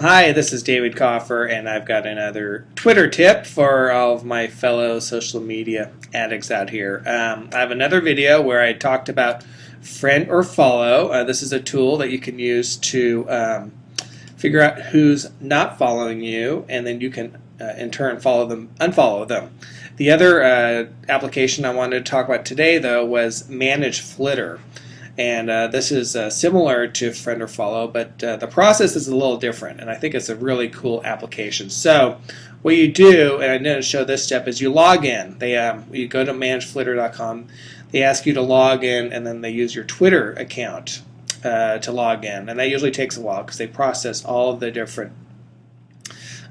Hi, this is David Coffer, and I've got another Twitter tip for all of my fellow social media addicts out here. I have another video where I talked about friend or follow. This is a tool that you can use to figure out who's not following you, and then you can in turn follow them, unfollow them. The other application I wanted to talk about today, though, was ManageFlitter. And this is similar to friend or follow, but the process is a little different, and I think it's a really cool application. So what you do, and I didn't show this step, is you log in. You go to ManageFlitter.com. They ask you to log in, and then they use your Twitter account to log in. And that usually takes a while because they process all of the different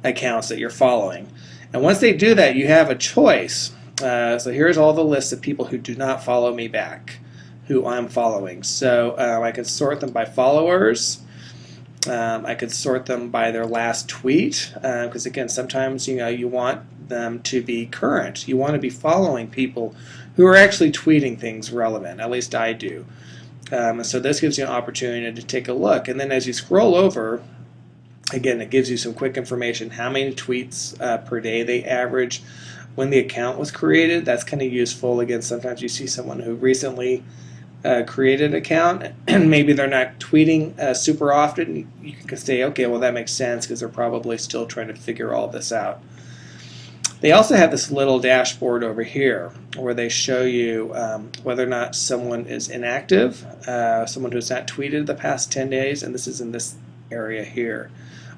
accounts that you're following. And once they do that, you have a choice. So here's all the lists of people who do not follow me back, who I'm following. So I could sort them by followers. I could sort them by their last tweet, because again, sometimes you want them to be current. You want to be following people who are actually tweeting things relevant. At least I do. So this gives you an opportunity to take a look. And then as you scroll over, again, it gives you some quick information: how many tweets per day they average, when the account was created. That's kind of useful. Again, sometimes you see someone who recently created an account and maybe they're not tweeting super often. You can say, okay, well, that makes sense because they're probably still trying to figure all this out. They also have this little dashboard over here where they show you whether or not someone is inactive, someone who's not tweeted the past 10 days, and this is in this area here.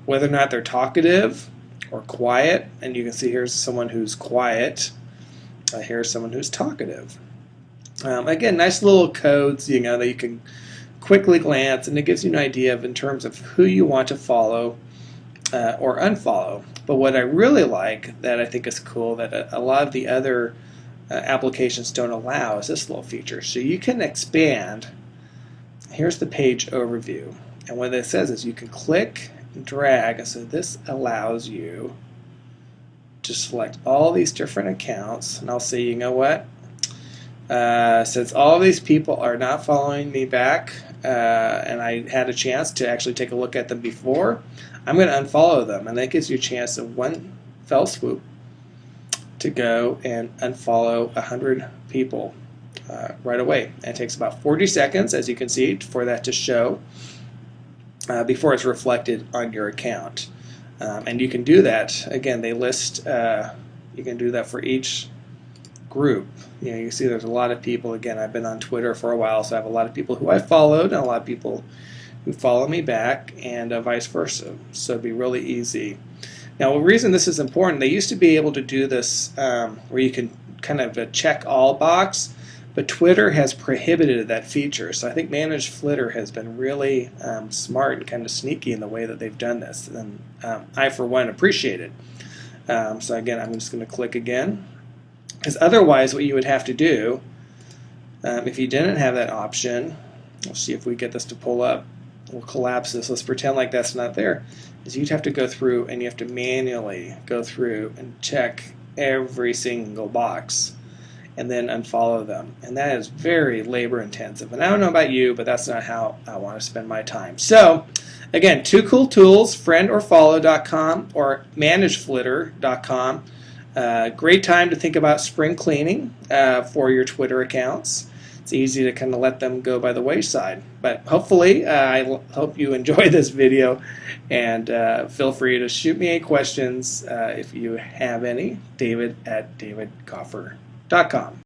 Whether or not they're talkative or quiet, and you can see here's someone who's quiet, here's someone who's talkative. Again, nice little codes, that you can quickly glance, and it gives you an idea in terms of who you want to follow or unfollow. But what I really like, that I think is cool, that a lot of the other applications don't allow, is this little feature. So you can expand. Here's the page overview, and what it says is you can click and drag, and so this allows you to select all these different accounts, and I'll say, you know what? Since all of these people are not following me back, and I had a chance to actually take a look at them before, I'm going to unfollow them. And that gives you a chance of one fell swoop to go and unfollow 100 people right away. And it takes about 40 seconds, as you can see, for that to show before it's reflected on your account. And you can do that. Again, they list, you can do that for each group. You can see there's a lot of people. Again, I've been on Twitter for a while, so I have a lot of people who I followed and a lot of people who follow me back, and vice versa. So it'd be really easy. Now, the reason this is important, they used to be able to do this where you can kind of check all box, but Twitter has prohibited that feature. So I think ManageFlitter has been really smart and kind of sneaky in the way that they've done this, and I, for one, appreciate it. So again, I'm just going to click again. Because otherwise, what you would have to do, if you didn't have that option, we'll see if we get this to pull up. We'll collapse this. Let's pretend like that's not there. Is you'd have to go through, and you have to manually go through and check every single box and then unfollow them. And that is very labor intensive. And I don't know about you, but that's not how I want to spend my time. So again, two cool tools: friendorfollow.com or ManageFlitter.com. Great time to think about spring cleaning for your Twitter accounts. It's easy to kind of let them go by the wayside. But hopefully, I hope you enjoy this video, and feel free to shoot me any questions if you have any. David@davidcoffer.com.